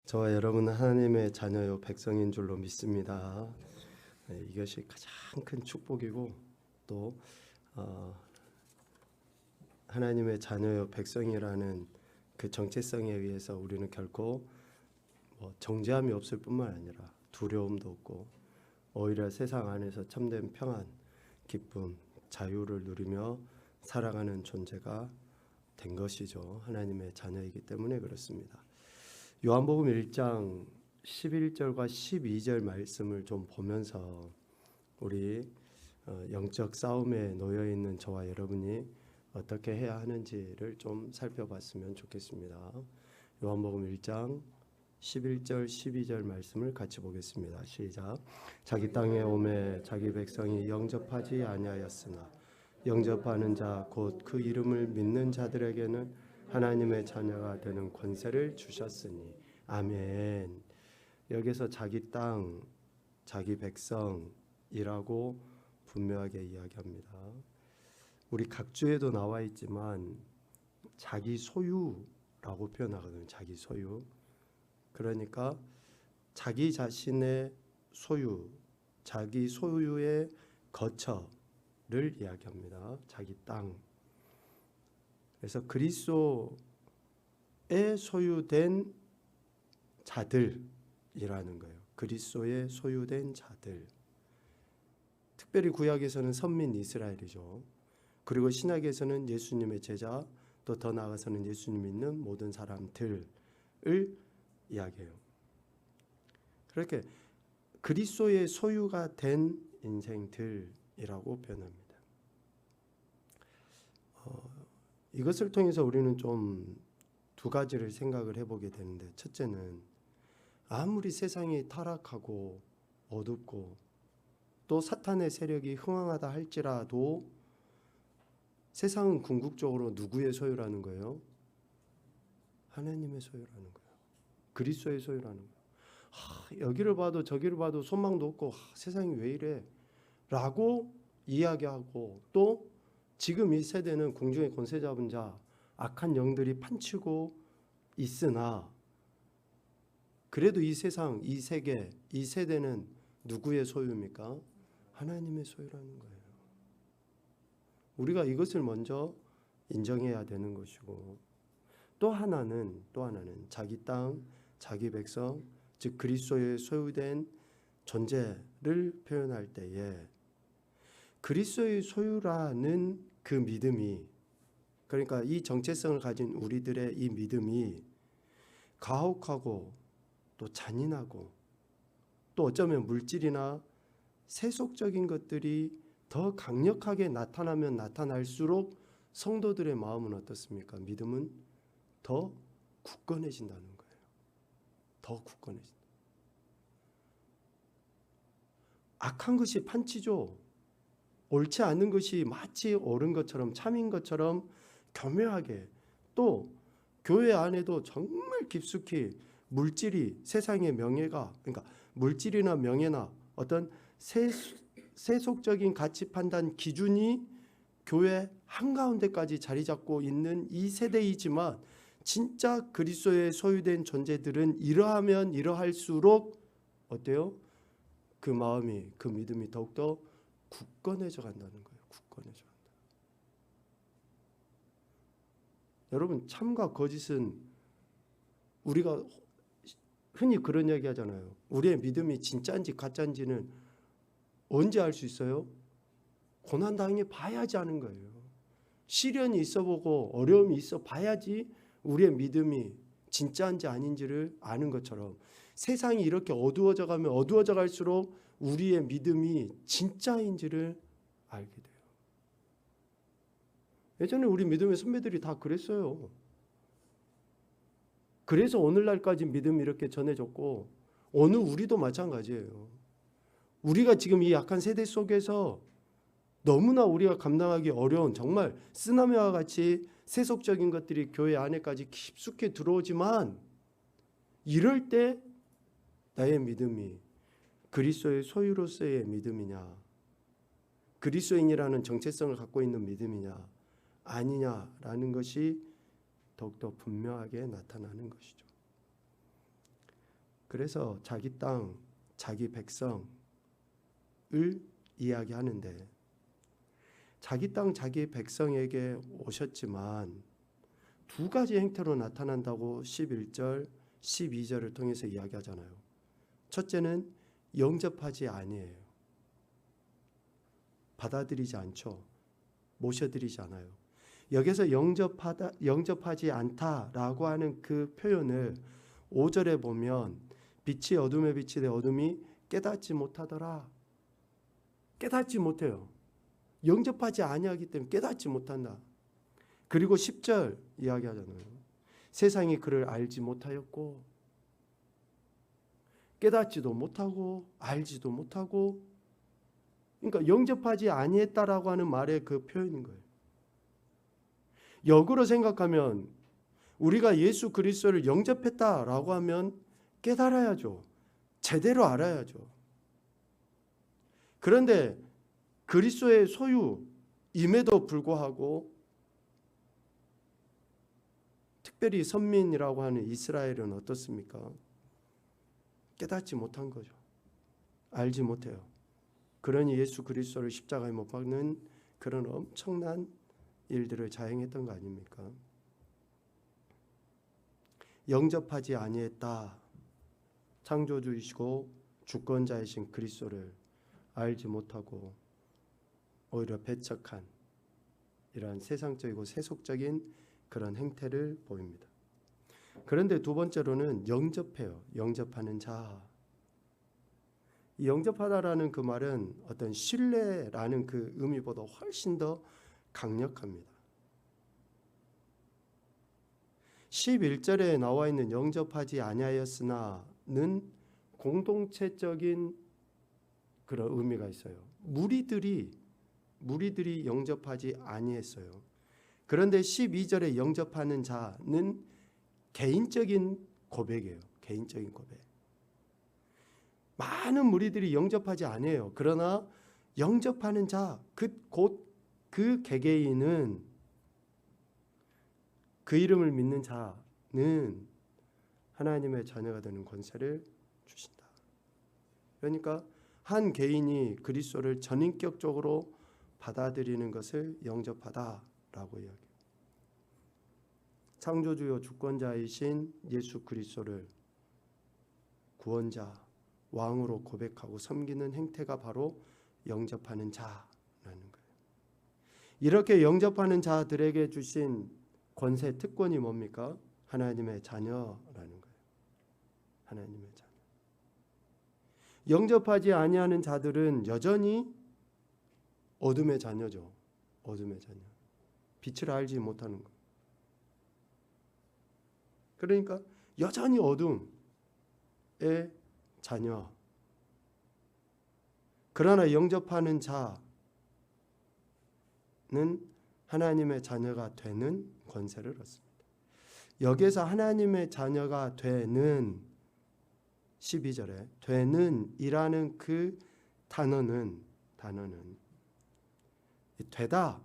저와 여러분은 하나님의 자녀요 백성인 줄로 믿습니다. 이것이 가장 큰 축복이고 또 하나님의 자녀요 백성이라는 그 정체성에 의해서 우리는 결코 정죄함이 없을 뿐만 아니라 두려움도 없고 오히려 세상 안에서 참된 평안, 기쁨, 자유를 누리며 살아가는 존재가 된 것이죠. 하나님의 자녀이기 때문에 그렇습니다. 요한복음 1장 11절과 12절 말씀을 좀 보면서 우리 영적 싸움에 놓여 있는 저와 여러분이 어떻게 해야 하는지를 좀 살펴봤으면 좋겠습니다. 요한복음 1장 11절 12절 말씀을 같이 보겠습니다. 시작. 자기 땅에 오매 자기 백성이 영접하지 아니하였으나 영접하는 자 곧 그 이름을 믿는 자들에게는 하나님의 자녀가 되는 권세를 주셨으니 아멘. 여기서 자기 땅, 자기 백성이라고 분명하게 이야기합니다. 우리 각주에도 나와 있지만 자기 소유라고 표현하거든요. 자기 소유. 그러니까 자기 자신의 소유, 자기 소유의 거처를 이야기합니다. 자기 땅. 그래서 그리스도에 소유된 자들이라는 거예요. 그리스도에 소유된 자들. 특별히 구약에서는 선민 이스라엘이죠. 그리고 신약에서는 예수님의 제자, 또 더 나아가서는 예수님 믿는 모든 사람들을 이야기해요. 그렇게 그리스도의 소유가 된 인생들이라고 표현합니다. 이것을 통해서 우리는 좀 두 가지를 생각을 해보게 되는데, 첫째는 아무리 세상이 타락하고 어둡고 또 사탄의 세력이 흥황하다 할지라도 세상은 궁극적으로 누구의 소유라는 거예요? 하나님의 소유라는 거예요. 그리스도의 소유라는 거예요. 여기를 봐도 저기를 봐도 소망도 없고 세상이 왜 이래? 라고 이야기하고, 또 지금 이 세대는 궁중의 권세 잡은 자, 악한 영들이 판치고 있으나 그래도 이 세상, 이 세계, 이 세대는 누구의 소유입니까? 하나님의 소유라는 거예요. 우리가 이것을 먼저 인정해야 되는 것이고, 또 하나는 자기 땅, 자기 백성, 즉 그리스도의 소유된 존재를 표현할 때에 그리스도의 소유라는 그 믿음이, 그러니까 이 정체성을 가진 우리들의 이 믿음이 가혹하고 또 잔인하고 또 어쩌면 물질이나 세속적인 것들이 더 강력하게 나타나면 나타날수록 성도들의 마음은 어떻습니까? 믿음은 더 굳건해진다는 거예요. 더 굳건해진다. 악한 것이 판치죠. 옳지 않은 것이 마치 옳은 것처럼, 참인 것처럼 교묘하게, 또 교회 안에도 정말 깊숙이 물질이, 세상의 명예가, 그러니까 물질이나 명예나 어떤 세속적인 가치 판단 기준이 교회 한가운데까지 자리 잡고 있는 이 세대이지만, 진짜 그리스도의 소유된 존재들은 이러하면 이러할수록 어때요? 그 마음이, 그 믿음이 더욱더 굳건해져 간다는 거예요. 굳건해져 간다. 여러분, 참과 거짓은 우리가 흔히 그런 얘기 하잖아요. 우리의 믿음이 진짜인지 가짜인지는 언제 알 수 있어요? 고난 당해 봐야지 하는 거예요. 시련이 있어 보고 어려움이 있어 봐야지 우리의 믿음이 진짜인지 아닌지를 아는 것처럼, 세상이 이렇게 어두워져 가면 어두워져 갈수록 우리의 믿음이 진짜인지를 알게 돼요. 예전에 우리 믿음의 선배들이 다 그랬어요. 그래서 오늘날까지 믿음이 이렇게 전해졌고, 오늘 우리도 마찬가지예요. 우리가 지금 이 약한 세대 속에서 너무나 우리가 감당하기 어려운, 정말 쓰나미와 같이 세속적인 것들이 교회 안에까지 깊숙이 들어오지만, 이럴 때 나의 믿음이 그리스도의 소유로서의 믿음이냐, 그리스도인이라는 정체성을 갖고 있는 믿음이냐 아니냐라는 것이 더욱더 분명하게 나타나는 것이죠. 그래서 자기 땅, 자기 백성을 이야기하는데 자기 땅, 자기 백성에게 오셨지만 두 가지 행태로 나타난다고 11절, 12절을 통해서 이야기하잖아요. 첫째는 영접하지 아니에요. 받아들이지 않죠. 모셔드리지 않아요. 여기서 영접하지 않다라고 하는 그 표현을 5절에 보면 빛이 어둠에 비치되 어둠이 깨닫지 못하더라. 깨닫지 못해요. 영접하지 아니하기 때문에 깨닫지 못한다. 그리고 10절 이야기하잖아요. 세상이 그를 알지 못하였고 깨닫지도 못하고 알지도 못하고, 그러니까 영접하지 아니했다라고 하는 말의 그 표현인 거예요. 역으로 생각하면 우리가 예수 그리스도를 영접했다라고 하면 깨달아야죠. 제대로 알아야죠. 그런데 그리스도의 소유임에도 불구하고 특별히 선민이라고 하는 이스라엘은 어떻습니까? 깨닫지 못한 거죠. 알지 못해요. 그러니 예수 그리스도를 십자가에 못 박는 그런 엄청난 일들을 자행했던 거 아닙니까? 영접하지 아니했다. 창조주이시고 주권자이신 그리스도를 알지 못하고 오히려 배척한 이러한 세상적이고 세속적인 그런 행태를 보입니다. 그런데 두 번째로는 영접해요. 영접하는 자. 이 영접하다라는 그 말은 어떤 신뢰라는 그 의미보다 훨씬 더 강력합니다. 11절에 나와 있는 영접하지 아니하였으나는 공동체적인 그런 의미가 있어요. 무리들이 영접하지 아니했어요. 그런데 12절에 영접하는 자는 개인적인 고백이에요. 개인적인 고백. 많은 무리들이 영접하지 않아요. 그러나 영접하는 자, 곧 그 개개인은, 그 이름을 믿는 자는 하나님의 자녀가 되는 권세를 주신다. 그러니까 한 개인이 그리스도를 전인격적으로 받아들이는 것을 영접하다라고 이야기해요. 창조주요 주권자이신 예수 그리스도를 구원자, 왕으로 고백하고 섬기는 행태가 바로 영접하는 자라는 거예요. 이렇게 영접하는 자들에게 주신 권세, 특권이 뭡니까? 하나님의 자녀라는 거예요. 하나님의 자녀. 영접하지 아니하는 자들은 여전히 어둠의 자녀죠. 어둠의 자녀. 빛을 알지 못하는 것. 그러니까 여전히 어둠의 자녀. 그러나 영접하는 자는 하나님의 자녀가 되는 권세를 얻습니다. 여기에서 하나님의 자녀가 되는 12절에 되는 이라는 그 단어는 되다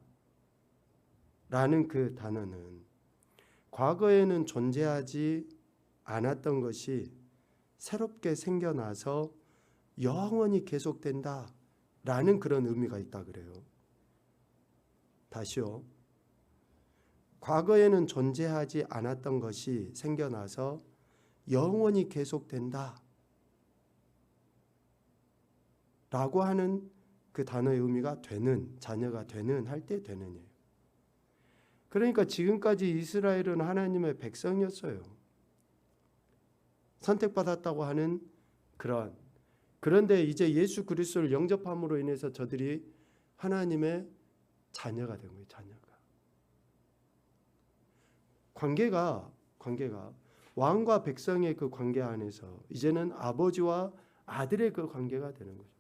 라는 그 단어는 과거에는 존재하지 않았던 것이 새롭게 생겨나서 영원히 계속된다 라는 그런 의미가 있다 그래요. 다시요. 과거에는 존재하지 않았던 것이 생겨나서 영원히 계속된다 라고 하는 그 단어의 의미가 되는, 자녀가 되는 할 때 되는이에요. 그러니까 지금까지 이스라엘은 하나님의 백성이었어요. 선택받았다고 하는 그런데 이제 예수 그리스도를 영접함으로 인해서 저들이 하나님의 자녀가 된 거예요. 자녀가. 관계가 왕과 백성의 그 관계 안에서 이제는 아버지와 아들의 그 관계가 되는 거죠.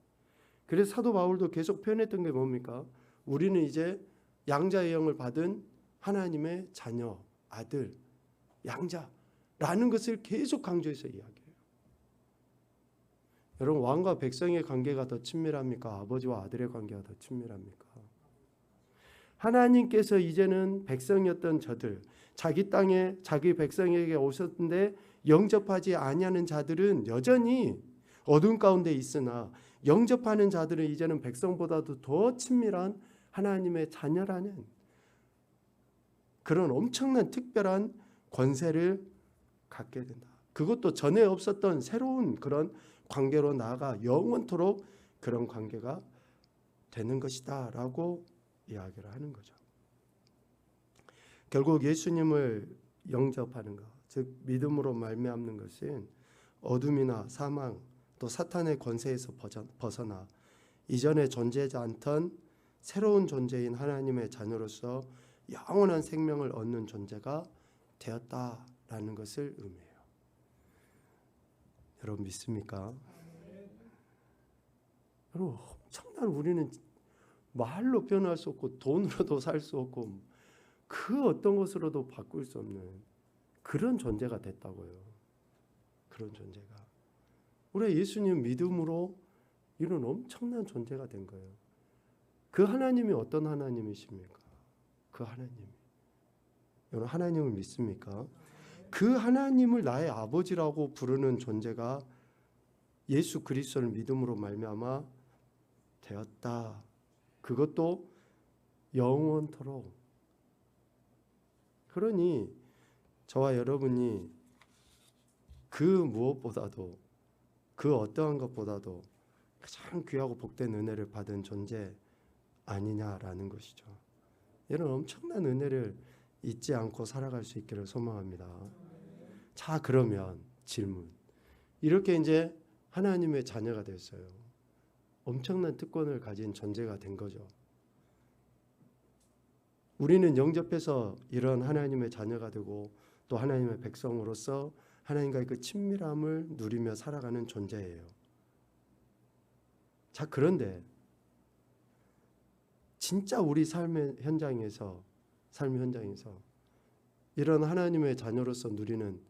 그래서 사도 바울도 계속 표현했던 게 뭡니까? 우리는 이제 양자의 영을 받은 하나님의 자녀, 아들, 양자라는 것을 계속 강조해서 이야기해요. 여러분, 왕과 백성의 관계가 더 친밀합니까? 아버지와 아들의 관계가 더 친밀합니까? 하나님께서 이제는 백성이었던 저들, 자기 땅에 자기 백성에게 오셨는데 영접하지 아니하는 자들은 여전히 어둠 가운데 있으나 영접하는 자들은 이제는 백성보다도 더 친밀한 하나님의 자녀라는 그런 엄청난 특별한 권세를 갖게 된다. 그것도 전에 없었던 새로운 그런 관계로 나아가 영원토록 그런 관계가 되는 것이다 라고 이야기를 하는 거죠. 결국 예수님을 영접하는 것, 즉 믿음으로 말미암는 것은 어둠이나 사망 또 사탄의 권세에서 벗어나 이전에 존재하지 않던 새로운 존재인 하나님의 자녀로서 영원한 생명을 얻는 존재가 되었다라는 것을 의미해요. 여러분 믿습니까? 여러분 엄청난 우리는 말로 표현할 수 없고 돈으로도 살 수 없고 그 어떤 것으로도 바꿀 수 없는 그런 존재가 됐다고요. 그런 존재가. 우리가 예수님 믿음으로 이런 엄청난 존재가 된 거예요. 그 하나님이 어떤 하나님이십니까? 그 하나님. 여러분 하나님을 믿습니까? 그 하나님을 나의 아버지라고 부르는 존재가 예수 그리스도를 믿음으로 말미암아 되었다. 그것도 영원토록. 그러니 저와 여러분이 그 무엇보다도 그 어떠한 것보다도 가장 귀하고 복된 은혜를 받은 존재 아니냐라는 것이죠. 이런 엄청난 은혜를 잊지 않고 살아갈 수 있기를 소망합니다. 자, 그러면 질문. 이렇게 이제 하나님의 자녀가 됐어요. 엄청난 특권을 가진 존재가 된 거죠. 우리는 영접해서 이런 하나님의 자녀가 되고 또 하나님의 백성으로서 하나님과의 그 친밀함을 누리며 살아가는 존재예요. 자, 그런데 진짜 우리 삶의 현장에서 이런 하나님의 자녀로서 누리는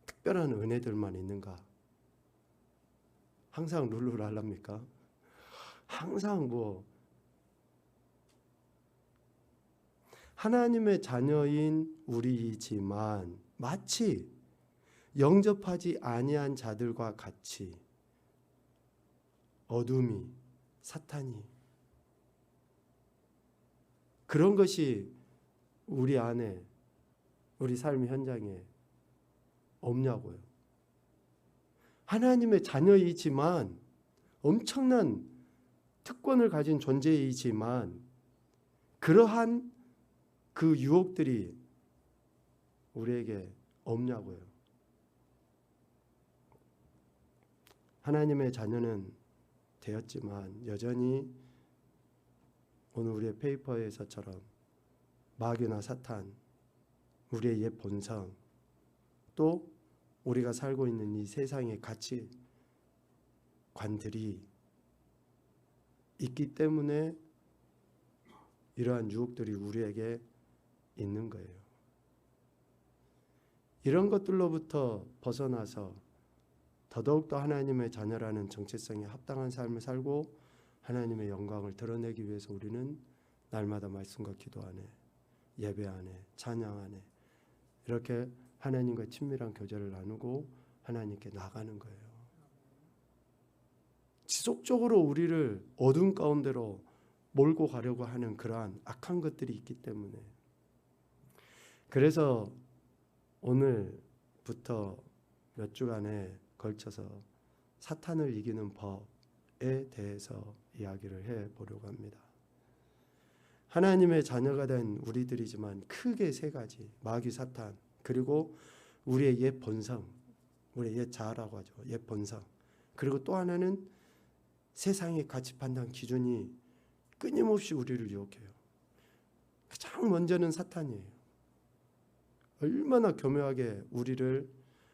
특별한 은혜들만 있는가? 항상 룰루랄라입니까? 항상 하나님의 자녀인 우리이지만 마치 영접하지 아니한 자들과 같이 어둠이, 사탄이 그런 것이 우리 안에, 우리 삶의 현장에 없냐고요. 하나님의 자녀이지만 엄청난 특권을 가진 존재이지만 그러한 그 유혹들이 우리에게 없냐고요. 하나님의 자녀는 되었지만 여전히 오늘 우리의 페이퍼에서처럼 마귀나 사탄, 우리의 옛 본성, 또 우리가 살고 있는 이 세상의 가치관들이 있기 때문에 이러한 유혹들이 우리에게 있는 거예요. 이런 것들로부터 벗어나서 더더욱더 하나님의 자녀라는 정체성에 합당한 삶을 살고 하나님의 영광을 드러내기 위해서 우리는 날마다 말씀과 기도 안에, 예배 안에, 찬양 안에 이렇게 하나님과 친밀한 교제를 나누고 하나님께 나가는 거예요. 지속적으로 우리를 어둠 가운데로 몰고 가려고 하는 그러한 악한 것들이 있기 때문에 그래서 오늘부터 몇 주간에 걸쳐서 사탄을 이기는 법에 대해서 이야기를 해보려고 합니다. 하나님의 자녀가 된 우리들이지만 크게 세 가지, 마귀, 사탄, 그리고 우리의 옛 본성, 우리의 옛 자아라고 하죠. 옛 본성. 그리고 또 하나는 세상의 가치 판단 기준이 끊임없이 우리를 유혹해요. 가장 먼저는 사탄이에요. 얼마나 교묘하게 우리를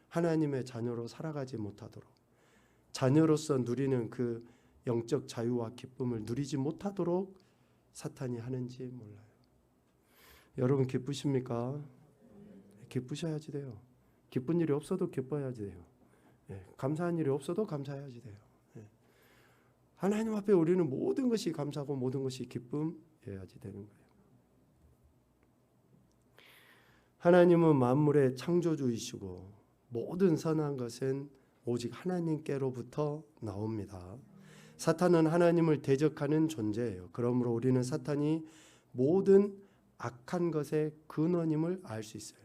하나님의 자녀로 살아가지 못하도록, 자녀로서 누리는 그 영적 자유와 기쁨을 누리지 못하도록 사탄이 하는지 몰라요. 여러분 기쁘십니까? 기쁘셔야지 돼요. 기쁜 일이 없어도 기뻐야지 돼요. 감사한 일이 없어도 감사해야지 돼요. 하나님 앞에 우리는 모든 것이 감사하고 모든 것이 기쁨해야지 되는 거예요. 하나님은 만물의 창조주이시고 모든 선한 것은 오직 하나님께로부터 나옵니다. 사탄은 하나님을 대적하는 존재예요. 그러므로 우리는 사탄이 모든 악한 것의 근원임을 알 수 있어요.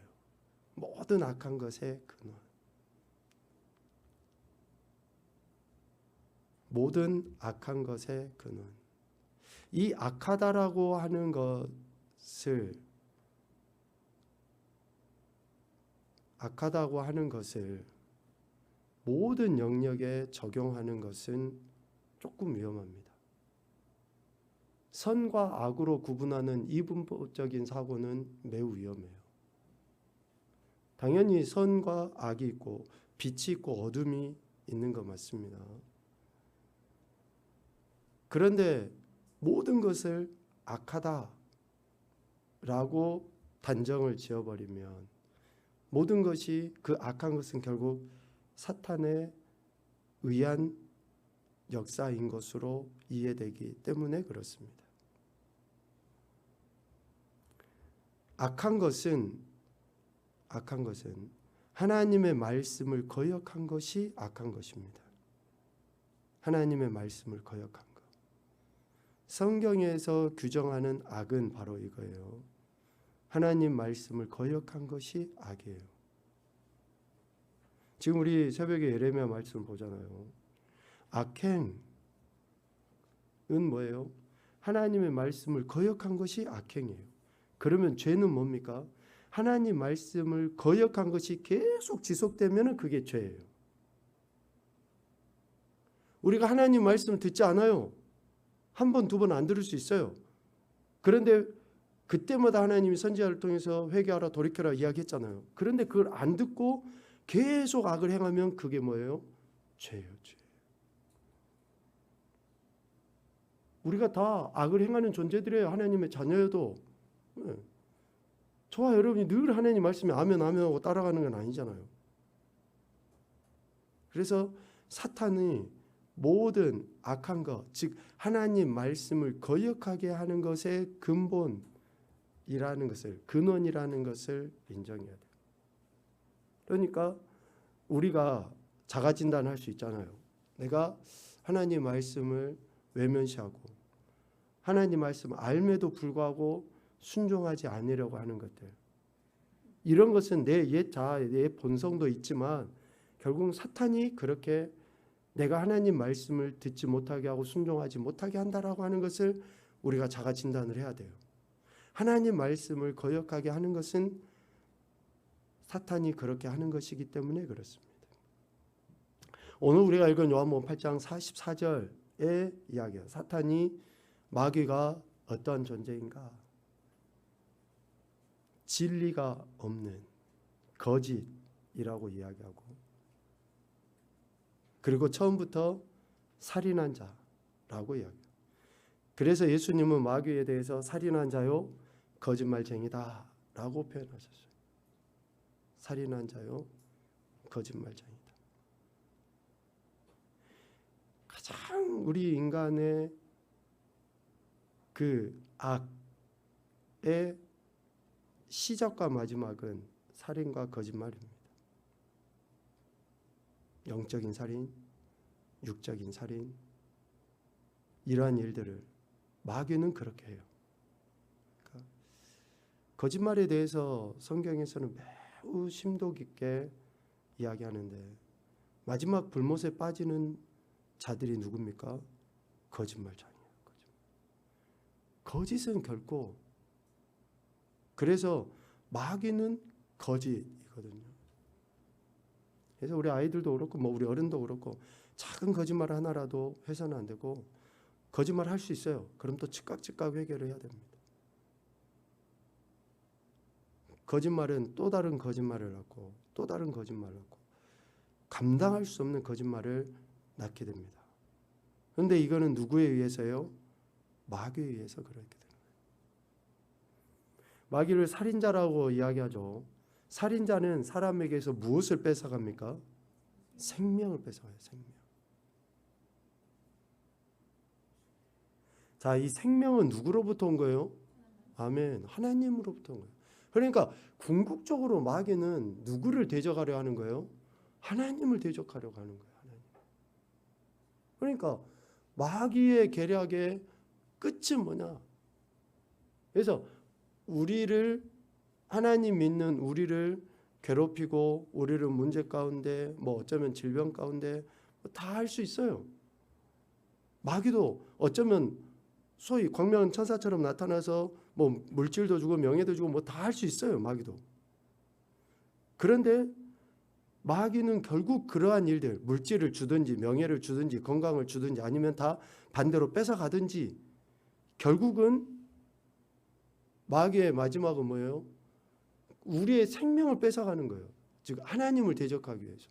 모든 악한 것의 근원. 모든 악한 것의 근원. 이 악하다라고 하는 것을 모든 영역에 적용하는 것은 조금 위험합니다. 선과 악으로 구분하는 이분법적인 사고는 매우 위험해요. 당연히 선과 악이 있고 빛이 있고 어둠이 있는 거 맞습니다. 그런데 모든 것을 악하다라고 단정을 지어버리면 모든 것이 그 악한 것은 결국 사탄에 의한 역사인 것으로 이해되기 때문에 그렇습니다. 악한 것은 하나님의 말씀을 거역한 것이 악한 것입니다. 하나님의 말씀을 거역한 것. 성경에서 규정하는 악은 바로 이거예요. 하나님 말씀을 거역한 것이 악이에요. 지금 우리 새벽에 예레미야 말씀을 보잖아요. 악행은 뭐예요? 하나님의 말씀을 거역한 것이 악행이에요. 그러면 죄는 뭡니까? 하나님 말씀을 거역한 것이 계속 지속되면 그게 죄예요. 우리가 하나님 말씀을 듣지 않아요. 한 번, 두 번 안 들을 수 있어요. 그런데 그때마다 하나님이 선지자를 통해서 회개하라 돌이켜라 이야기했잖아요. 그런데 그걸 안 듣고 계속 악을 행하면 그게 뭐예요? 죄예요. 죄. 우리가 다 악을 행하는 존재들이에요. 하나님의 자녀여도. 저와 여러분이 늘 하나님 말씀에 아멘 아멘 하고 따라가는 건 아니잖아요. 그래서 사탄이 모든 악한 것, 즉 하나님 말씀을 거역하게 하는 것의 근본이라는 것을, 근원이라는 것을 인정해야 돼요. 그러니까 우리가 자가 진단할 수 있잖아요. 내가 하나님 말씀을 외면시하고 하나님 말씀을 알매도 불구하고 순종하지 않으려고 하는 것들. 이런 것은 내 옛 자아, 내 본성도 있지만 결국 사탄이 그렇게 내가 하나님 말씀을 듣지 못하게 하고 순종하지 못하게 한다라고 하는 것을 우리가 자가 진단을 해야 돼요. 하나님 말씀을 거역하게 하는 것은 사탄이 그렇게 하는 것이기 때문에 그렇습니다. 오늘 우리가 읽은 요한복음 8장 44절의 이야기예요. 사탄이 마귀가 어떠한 존재인가? 진리가 없는 거짓이라고 이야기하고, 그리고 처음부터 살인한 자라고 이야기해요. 그래서 예수님은 마귀에 대해서 살인한 자요 거짓말쟁이다 라고 표현하셨어요. 살인한 자요 거짓말쟁이다. 가장 우리 인간의 그 악의 시작과 마지막은 살인과 거짓말입니다. 영적인 살인, 육적인 살인, 이러한 일들을 마귀는 그렇게 해요. 그러니까 거짓말에 대해서 성경에서는 매우 심도 깊게 이야기하는데 마지막 불못에 빠지는 자들이 누굽니까? 거짓말쟁이에요. 거짓은 결코, 그래서 마귀는 거짓이거든요. 그래서 우리 아이들도 그렇고 우리 어른도 그렇고 작은 거짓말 하나라도 해서는 안 되고, 거짓말 할 수 있어요. 그럼 또 즉각 회개를 해야 됩니다. 거짓말은 또 다른 거짓말을 낳고 또 다른 거짓말을 낳고 감당할 수 없는 거짓말을 낳게 됩니다. 그런데 이거는 누구에 의해서요? 마귀에 의해서 그렇게 됩니다. 마귀를 살인자라고 이야기하죠. 살인자는 사람에게서 무엇을 뺏어갑니까? 생명을 뺏어가요. 생명. 자, 이 생명은 누구로부터 온 거예요? 아멘. 하나님으로부터 온 거예요. 그러니까 궁극적으로 마귀는 누구를 대적하려 하는 거예요? 하나님을 대적하려고 하는 거예요. 하나님. 그러니까 마귀의 계략의 끝은 뭐냐? 그래서 우리를, 하나님 믿는 우리를 괴롭히고 우리를 문제 가운데, 뭐 어쩌면 질병 가운데 다 할 수 있어요. 마귀도 어쩌면 소위 광명한 천사처럼 나타나서 뭐 물질도 주고 명예도 주고 뭐 다 할 수 있어요. 마귀도. 그런데 마귀는 결국 그러한 일들, 물질을 주든지 명예를 주든지 건강을 주든지 아니면 다 반대로 뺏어가든지, 결국은 마귀의 마지막은 뭐예요? 우리의 생명을 뺏어가는 거예요. 즉 하나님을 대적하기 위해서.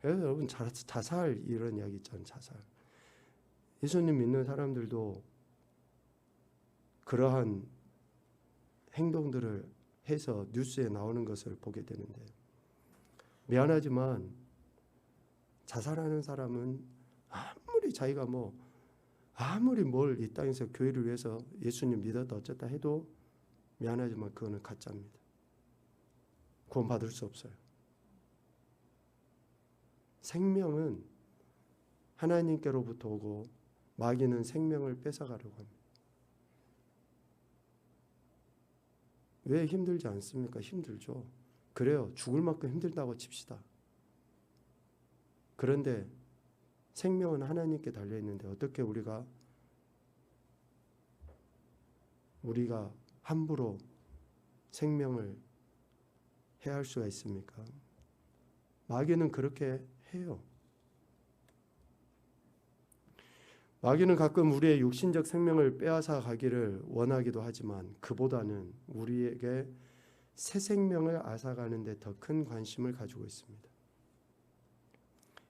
그래서 여러분 자살, 이런 이야기 있잖아요. 자살. 예수님 믿는 사람들도 그러한 행동들을 해서 뉴스에 나오는 것을 보게 되는데, 미안하지만 자살하는 사람은 아무리 자기가 아무리 뭘 이 땅에서 교회를 위해서 예수님 믿었다 어쨌다 해도 미안하지만 그거는 가짜입니다. 구원받을 수 없어요. 생명은 하나님께로부터 오고 마귀는 생명을 뺏어가려고 합니다. 왜 힘들지 않습니까? 힘들죠. 그래요. 죽을 만큼 힘들다고 칩시다. 그런데 생명은 하나님께 달려있는데 어떻게 우리가 함부로 생명을 해할 수가 있습니까? 마귀는 그렇게 해요. 마귀는 가끔 우리의 육신적 생명을 빼앗아 가기를 원하기도 하지만 그보다는 우리에게 새 생명을 앗아가는 데 더 큰 관심을 가지고 있습니다.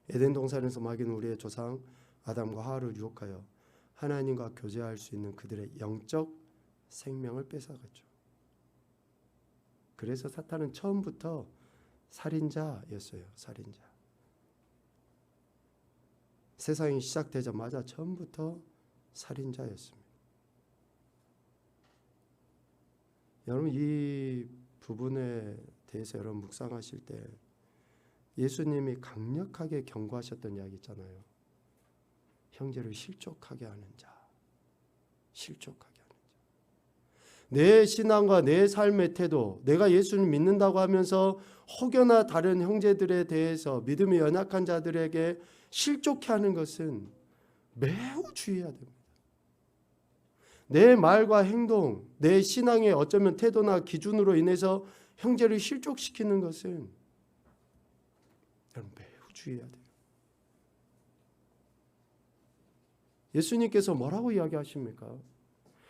에덴 동산에서 마귀는 우리의 조상 아담과 하와를 유혹하여 하나님과 교제할 수 있는 그들의 영적 생명을 뺏어갔죠. 그래서 사탄은 처음부터 살인자였어요. 살인자. 세상이 시작되자마자 처음부터 살인자였습니다. 여러분 이 부분에 대해서 여러분 묵상하실 때 예수님이 강력하게 경고하셨던 이야기 있잖아요. 형제를 실족하게 하는 자. 실족하게 하는 자. 내 신앙과 내 삶의 태도, 내가 예수를 믿는다고 하면서 혹여나 다른 형제들에 대해서 믿음이 연약한 자들에게 실족해 하는 것은 매우 주의해야 됩니다. 내 말과 행동, 내 신앙의 어쩌면 태도나 기준으로 인해서 형제를 실족시키는 것은 여러분 매우 주의해야 돼요. 예수님께서 뭐라고 이야기하십니까?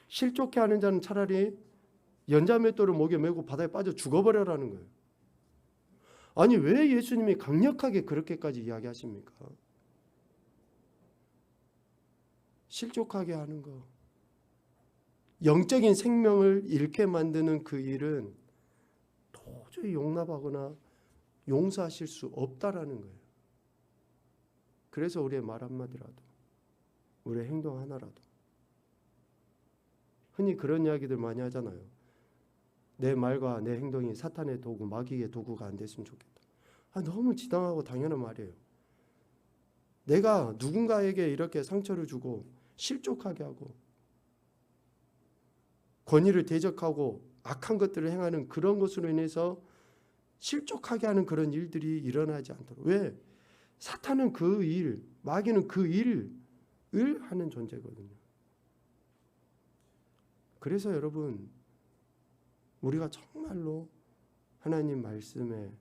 실족해 하는 자는 차라리 연자맷돌을 목에 메고 바다에 빠져 죽어버려라는 거예요. 아니 왜 예수님이 강력하게 그렇게까지 이야기하십니까? 실족하게 하는 거, 영적인 생명을 잃게 만드는 그 일은 도저히 용납하거나 용서하실 수 없다라는 거예요. 그래서 우리의 말 한마디라도, 우리의 행동 하나라도, 흔히 그런 이야기들 많이 하잖아요. 내 말과 내 행동이 사탄의 도구, 마귀의 도구가 안 됐으면 좋겠다. 너무 지당하고 당연한 말이에요. 내가 누군가에게 이렇게 상처를 주고 실족하게 하고 권위를 대적하고 악한 것들을 행하는 그런 것으로 인해서 실족하게 하는 그런 일들이 일어나지 않도록. 왜? 사탄은 그 일, 마귀는 그 일을 하는 존재거든요. 그래서 여러분 우리가 정말로 하나님 말씀에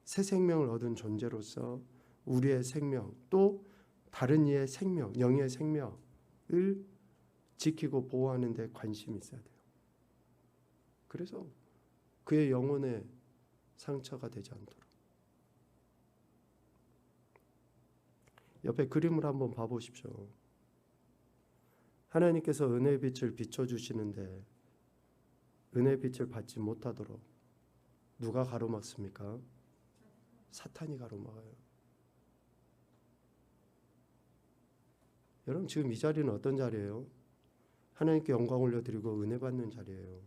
새 생명을 얻은 존재로서 우리의 생명 또 다른 이의 생명, 영의 생명을 지키고 보호하는 데 관심이 있어야 돼요. 그래서 그의 영혼에 상처가 되지 않도록. 옆에 그림을 한번 봐보십시오. 하나님께서 은혜의 빛을 비춰주시는데 은혜의 빛을 받지 못하도록 누가 가로막습니까? 사탄이 가로막아요. 여러분 지금 이 자리는 어떤 자리예요? 하나님께 영광 올려드리고 은혜 받는 자리예요.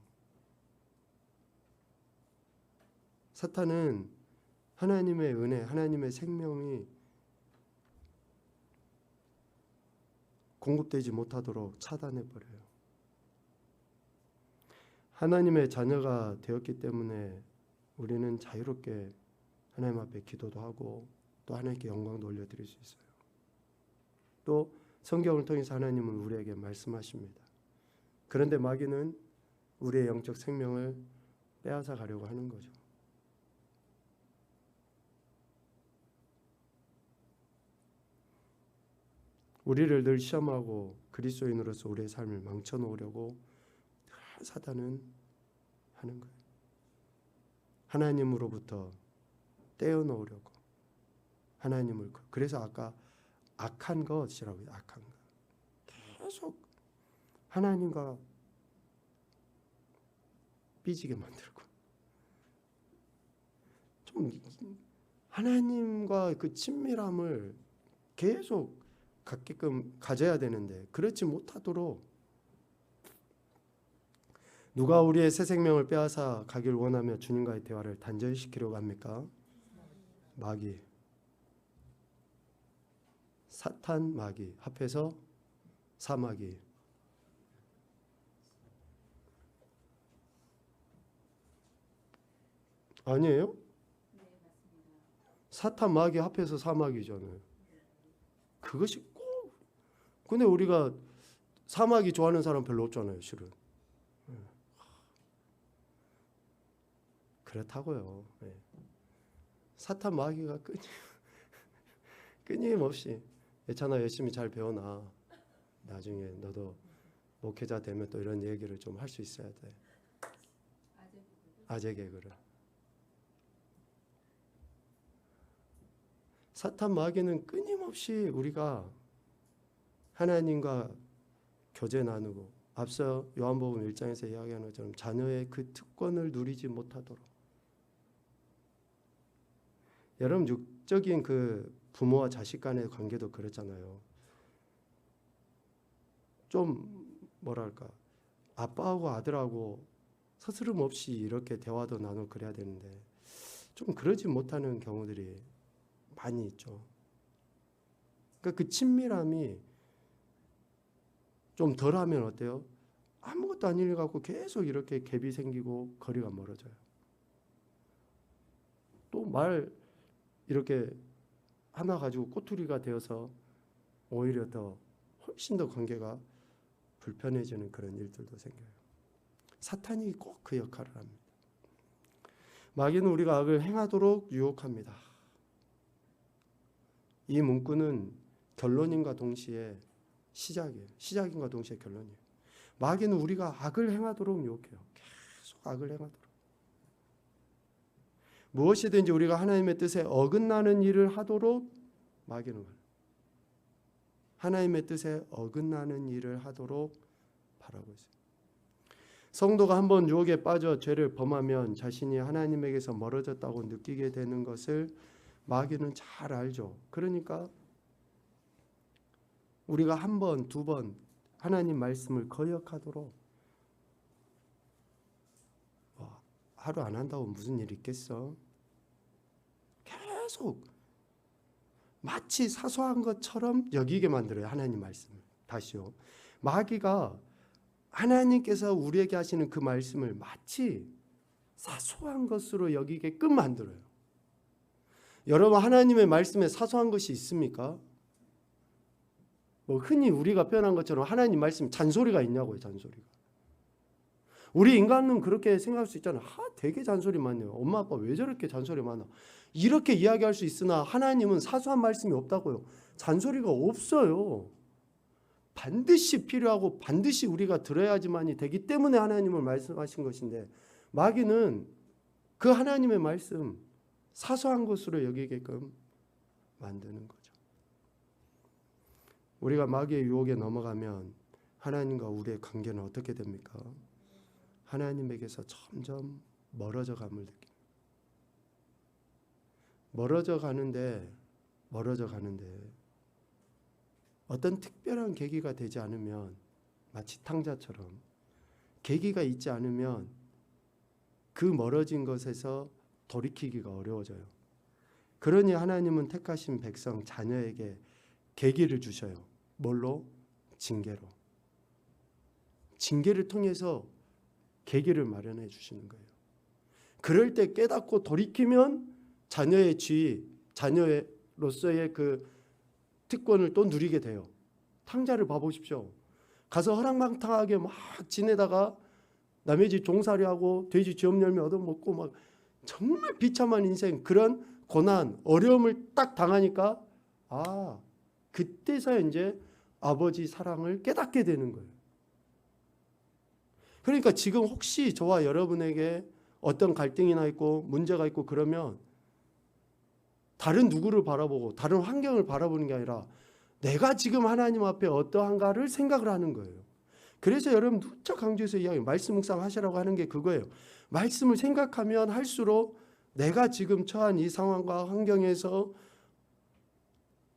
사탄은 하나님의 은혜, 하나님의 생명이 공급되지 못하도록 차단해 버려요. 하나님의 자녀가 되었기 때문에 우리는 자유롭게 하나님 앞에 기도도 하고 또 하나님께 영광도 올려드릴 수 있어요. 또 성경을 통해서 하나님은 우리에게 말씀하십니다. 그런데 마귀는 우리의 영적 생명을 빼앗아 가려고 하는 거죠. 우리를 늘 시험하고 그리스도인으로서 우리의 삶을 망쳐놓으려고 늘 사단은 하는 거예요. 하나님으로부터 떼어놓으려고 하나님을, 그래서 아까 악한 것이라고 해요. 악한 것. 계속 하나님과 삐지게 만들고 좀 하나님과 그 친밀함을 계속 갖게끔 가져야 되는데 그렇지 못하도록 누가 우리의 새 생명을 빼앗아 가길 원하며 주님과의 대화를 단절시키려고 합니까? 마귀. 사탄, 마귀 합해서 사마귀. 아니에요? 사탄, 마귀 합해서 사마귀잖아요. 그것이 꼭. 근데 우리가 사마귀 좋아하는 사람 별로 없잖아요, 실은. 그렇다고요. 사탄, 마귀가 끊임없이 예찬아 열심히 잘 배워놔. 나중에 너도 목회자 되면 또 이런 얘기를 좀 할 수 있어야 돼. 아재 개그를. 사탄 마귀는 끊임없이 우리가 하나님과 교제 나누고 앞서 요한복음 1장에서 이야기하는 것처럼 자녀의 그 특권을 누리지 못하도록. 여러분 육적인 그 부모와 자식 간의 관계도 그렇잖아요. 좀 뭐랄까 아빠하고 아들하고 서스름 없이 이렇게 대화도 나누고 그래야 되는데 좀 그러지 못하는 경우들이 많이 있죠. 그러니까 그 친밀함이 좀 덜하면 어때요? 아무것도 아닌 일 갖고 계속 이렇게 갭이 생기고 거리가 멀어져요. 또 말 이렇게 하나 가지고 꼬투리가 되어서 오히려 더 훨씬 더 관계가 불편해지는 그런 일들도 생겨요. 사탄이 꼭 그 역할을 합니다. 마귀는 우리가 악을 행하도록 유혹합니다. 이 문구는 결론인과 동시에 시작이에요. 시작인과 동시에 결론이에요. 마귀는 우리가 악을 행하도록 유혹해요. 계속 악을 행하도록. 무엇이든지 우리가 하나님의 뜻에 어긋나는 일을 하도록 마귀는 하나님의 뜻에 어긋나는 일을 하도록 바라고 있어요. 성도가 한번 유혹에 빠져 죄를 범하면 자신이 하나님에게서 멀어졌다고 느끼게 되는 것을 마귀는 잘 알죠. 그러니까 우리가 한 번, 두 번 하나님 말씀을 거역하도록 하루 안 한다고 무슨 일 있겠어? 계속 마치 사소한 것처럼 여기게 만들어요. 하나님 말씀을. 다시요. 마귀가 하나님께서 우리에게 하시는 그 말씀을 마치 사소한 것으로 여기게끔 만들어요. 여러분 하나님의 말씀에 사소한 것이 있습니까? 뭐 흔히 우리가 표현한 것처럼 하나님 말씀 잔소리가 있냐고요. 잔소리가. 우리 인간은 그렇게 생각할 수 있잖아요. 되게 잔소리 많네요. 엄마 아빠 왜 저렇게 잔소리 많아. 이렇게 이야기할 수 있으나 하나님은 사소한 말씀이 없다고요. 잔소리가 없어요. 반드시 필요하고 반드시 우리가 들어야지만이 되기 때문에 하나님을 말씀하신 것인데 마귀는 그 하나님의 말씀 사소한 것으로 여기게끔 만드는 거죠. 우리가 마귀의 유혹에 넘어가면 하나님과 우리의 관계는 어떻게 됩니까? 하나님에게서 점점 멀어져 감을 느낍니다. 멀어져 가는데 어떤 특별한 계기가 되지 않으면 마치 탕자처럼 계기가 있지 않으면 그 멀어진 것에서 돌이키기가 어려워져요. 그러니 하나님은 택하신 백성 자녀에게 계기를 주셔요. 뭘로? 징계로. 징계를 통해서 계기를 마련해 주시는 거예요. 그럴 때 깨닫고 돌이키면 자녀의 지위, 자녀로서의 그 특권을 또 누리게 돼요. 탕자를 봐보십시오. 가서 허랑방탕하게 막 지내다가 남의 집 종살이하고 돼지 쥐엄열매 얻어먹고 막 정말 비참한 인생, 그런 고난, 어려움을 딱 당하니까 그때서야 이제 아버지 사랑을 깨닫게 되는 거예요. 그러니까 지금 혹시 저와 여러분에게 어떤 갈등이나 있고 문제가 있고 그러면 다른 누구를 바라보고 다른 환경을 바라보는 게 아니라 내가 지금 하나님 앞에 어떠한가를 생각을 하는 거예요. 그래서 여러분 누차 강조해서 이야기, 말씀 묵상하시라고 하는 게 그거예요. 말씀을 생각하면 할수록 내가 지금 처한 이 상황과 환경에서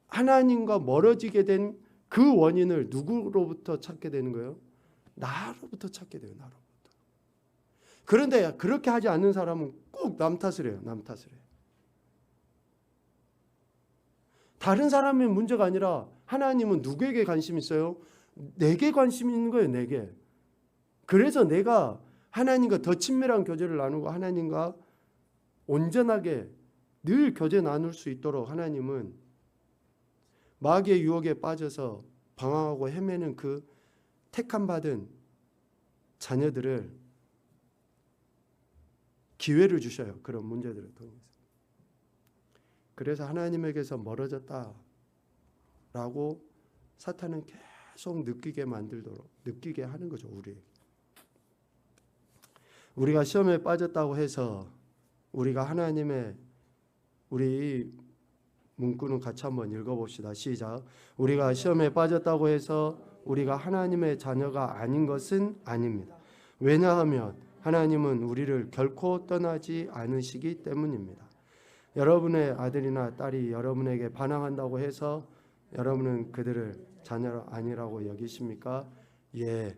하나님과 멀어지게 된 그 원인을 누구로부터 찾게 되는 거예요? 나로부터 찾게 돼요. 나로부터. 그런데 그렇게 하지 않는 사람은 꼭 남 탓을 해요. 남 탓을 해요. 다른 사람의 문제가 아니라 하나님은 누구에게 관심 있어요? 내게 관심 있는 거예요. 내게. 그래서 내가 하나님과 더 친밀한 교제를 나누고 하나님과 온전하게 늘 교제 나눌 수 있도록 하나님은 마귀의 유혹에 빠져서 방황하고 헤매는 그 택함 받은 자녀들을 기회를 주셔요. 그런 문제들을 통해서. 그래서 하나님에게서 멀어졌다라고 사탄은 계속 느끼게 만들도록, 느끼게 하는 거죠. 우리가 시험에 빠졌다고 해서 우리가 하나님의, 우리 문구는 같이 한번 읽어봅시다. 시작. 우리가 시험에 빠졌다고 해서 우리가 하나님의 자녀가 아닌 것은 아닙니다. 왜냐하면 하나님은 우리를 결코 떠나지 않으시기 때문입니다. 여러분의 아들이나 딸이 여러분에게 반항한다고 해서 여러분은 그들을 자녀 아니라고 여기십니까? 예.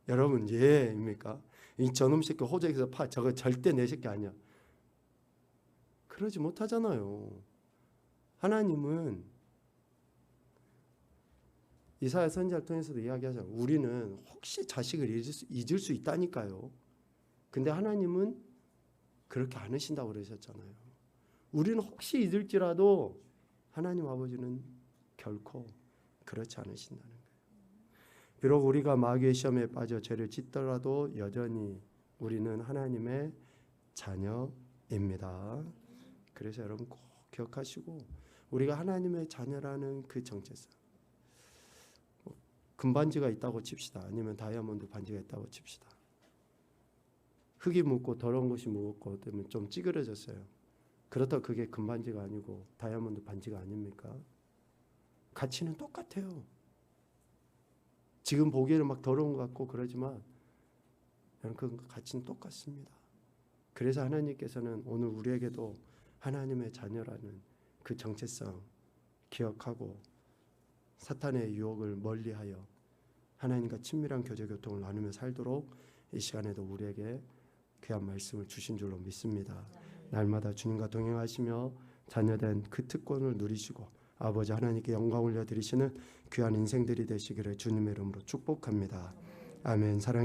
여러분 예입니까? 이 저놈 새끼 호적에서 파, 저거 절대 내 새끼 아니야. 그러지 못하잖아요. 하나님은 이사야 선지자를 통해서도 이야기하잖아요. 우리는 혹시 자식을 잊을 수 있다니까요. 근데 하나님은 그렇게 안 하신다고 그러셨잖아요. 우리는 혹시 잊을지라도 하나님 아버지는 결코 그렇지 않으신다는 거예요. 비록 우리가 마귀의 시험에 빠져 죄를 짓더라도 여전히 우리는 하나님의 자녀입니다. 그래서 여러분 꼭 기억하시고, 우리가 하나님의 자녀라는 그 정체성, 금반지가 있다고 칩시다. 아니면 다이아몬드 반지가 있다고 칩시다. 흙이 묻고 더러운 것이 묻고 때문에 좀 찌그러졌어요. 그렇다고 그게 금반지가 아니고 다이아몬드 반지가 아닙니까? 가치는 똑같아요. 지금 보기에는 막 더러운 것 같고 그러지만 그 가치는 똑같습니다. 그래서 하나님께서는 오늘 우리에게도 하나님의 자녀라는 그 정체성 기억하고 사탄의 유혹을 멀리하여 하나님과 친밀한 교제 교통을 나누며 살도록 이 시간에도 우리에게 귀한 말씀을 주신 줄로 믿습니다. 날마다 주님과 동행하시며 자녀된 그 특권을 누리시고 아버지 하나님께 영광 올려드리시는 귀한 인생들이 되시기를 주님의 이름으로 축복합니다. 아멘. 사랑.